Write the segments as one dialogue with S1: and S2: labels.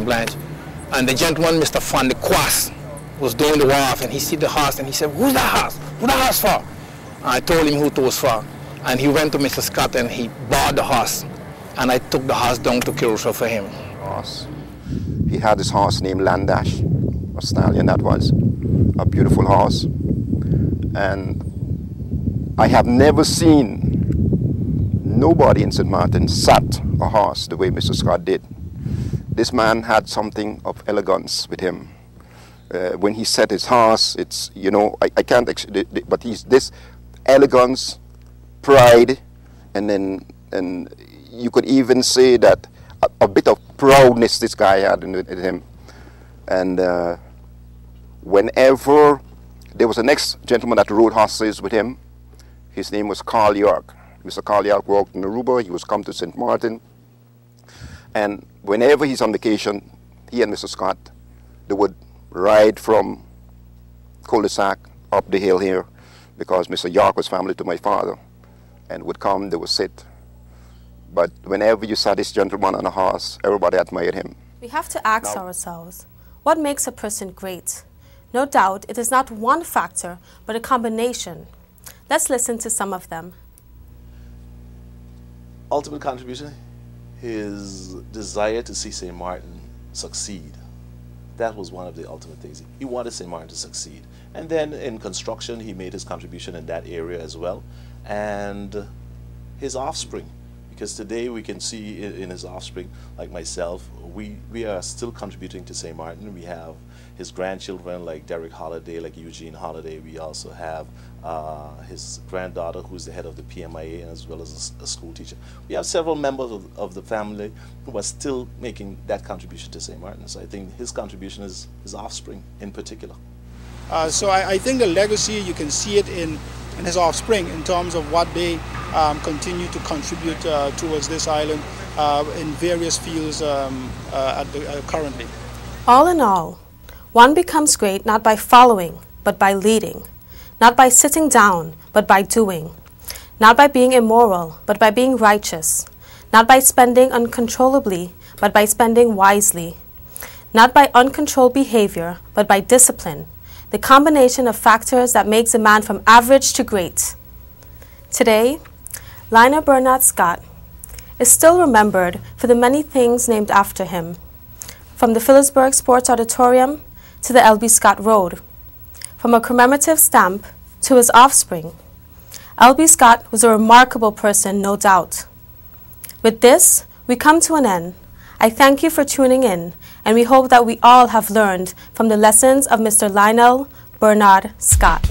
S1: Blanche. And the gentleman, Mr. Van de Quas, was doing the wharf, and he see the horse, and he said, "Who's that horse? Who's the horse for?" I told him who it was for, and he went to Mr. Scott and he bought the horse, and I took the horse down to Kirusha for him.
S2: Horse. He had this horse named Landash, a stallion that was, a beautiful horse. And I have never seen nobody in St. Martin sat a horse the way Mr. Scott did. This man had something of elegance with him. When he sat his horse, it's, you know, I can't, but he's this elegance, pride, and you could even say that a bit of proudness this guy had in him. And whenever there was the next gentleman that rode horses with him, his name was Carl York. Mr. Carl York worked in Aruba. He was come to St. Martin. And whenever he's on vacation, he and Mr. Scott, they would ride from cul-de-sac up the hill here, because Mr. York was family to my father, and would come, they would sit. But whenever you saw this gentleman on a horse, everybody admired him.
S3: We have to ask ourselves, what makes a person great? No doubt, it is not one factor, but a combination. Let's listen to some of them.
S4: Ultimate contribution, his desire to see St. Martin succeed. That was one of the ultimate things. He wanted St. Martin to succeed. And then in construction, he made his contribution in that area as well. And his offspring, because today we can see in his offspring, like myself, we are still contributing to St. Martin. We have his grandchildren like Derek Holliday, like Eugene Holliday. We also have his granddaughter, who's the head of the PMIA, as well as a school teacher. We have several members of the family who are still making that contribution to St. Martin. So I think his contribution is his offspring in particular.
S5: So I think the legacy, you can see it in his offspring in terms of what they continue to contribute towards this island in various fields currently.
S3: All in all, one becomes great not by following, but by leading. Not by sitting down, but by doing. Not by being immoral, but by being righteous. Not by spending uncontrollably, but by spending wisely. Not by uncontrolled behavior, but by discipline. The combination of factors that makes a man from average to great. Today, Lionel Bernard Scott is still remembered for the many things named after him, from the Phillipsburg Sports Auditorium to the LB Scott Road, from a commemorative stamp to his offspring. LB Scott was a remarkable person, no doubt. With this, we come to an end. I thank you for tuning in, and we hope that we all have learned from the lessons of Mr. Lionel Bernard Scott.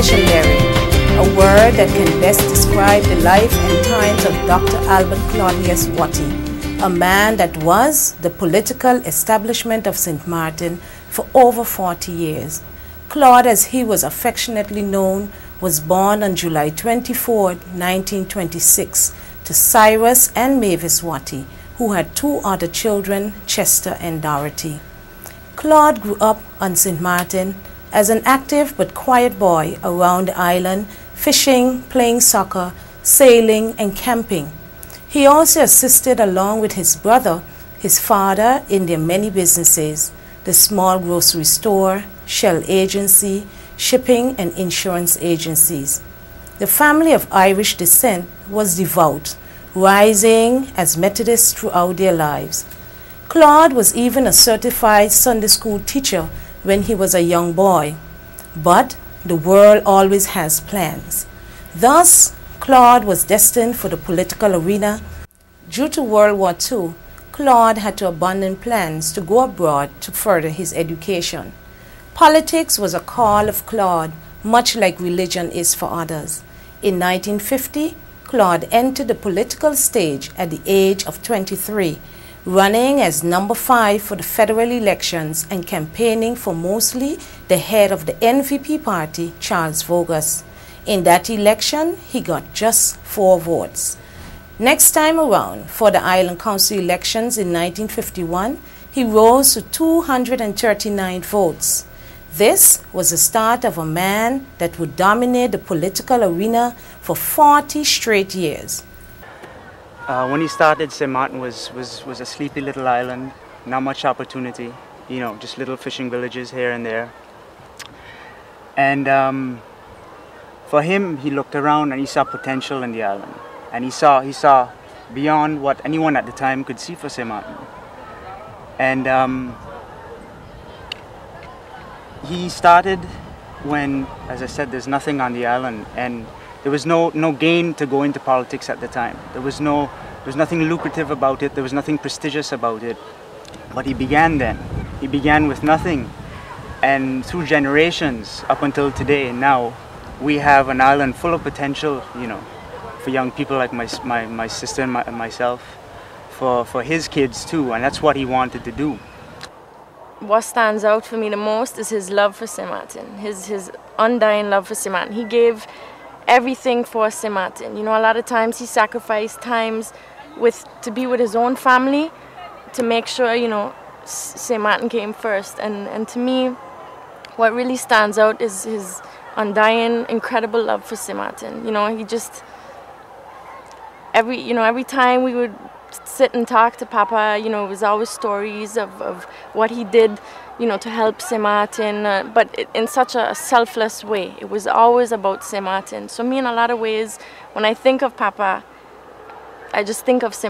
S6: Legendary, a word that can best describe the life and times of Dr. Albert Claudius Watty, a man that was the political establishment of St. Martin for over 40 years. Claude, as he was affectionately known, was born on July 24, 1926, to Cyrus and Mavis Watty, who had 2 other children, Chester and Dorothy. Claude grew up on St. Martin as an active but quiet boy around the island, fishing, playing soccer, sailing, and camping. He also assisted along with his brother, his father, in their many businesses: the small grocery store, shell agency, shipping, and insurance agencies. The family of Irish descent was devout, rising as Methodists throughout their lives. Claude was even a certified Sunday school teacher when he was a young boy. But the world always has plans. Thus, Claude was destined for the political arena. Due to World War II, Claude had to abandon plans to go abroad to further his education. Politics was a call of Claude, much like religion is for others. In 1950, Claude entered the political stage at the age of 23, running as number 5 for the federal elections and campaigning for mostly the head of the NVP party, Charles Vogus. In that election, he got just 4 votes. Next time around, for the Island Council elections in 1951, he rose to 239 votes. This was the start of a man that would dominate the political arena for 40 straight years.
S7: When he started, St. Martin was a sleepy little island, not much opportunity, just little fishing villages here and there. And for him, he looked around and he saw potential in the island. And he saw beyond what anyone at the time could see for St. Martin. And he started when, as I said, there's nothing on the island, and there was no gain to go into politics at the time. There was nothing lucrative about it. There was nothing prestigious about it. But he began then. He began with nothing, and through generations up until today, and now we have an island full of potential, for young people like my sister and myself, for his kids too, and that's what he wanted to do.
S8: What stands out for me the most is his love for St. Martin, his undying love for St. Martin. He gave everything for St. Martin. A lot of times he sacrificed times to be with his own family to make sure, St. Martin came first. And to me, what really stands out is his undying, incredible love for St. Martin. He just, every time we would sit and talk to Papa, it was always stories of what he did, to help St. Martin, but in such a selfless way. It was always about St. Martin. So me, in a lot of ways, when I think of Papa, I just think of St. Martin.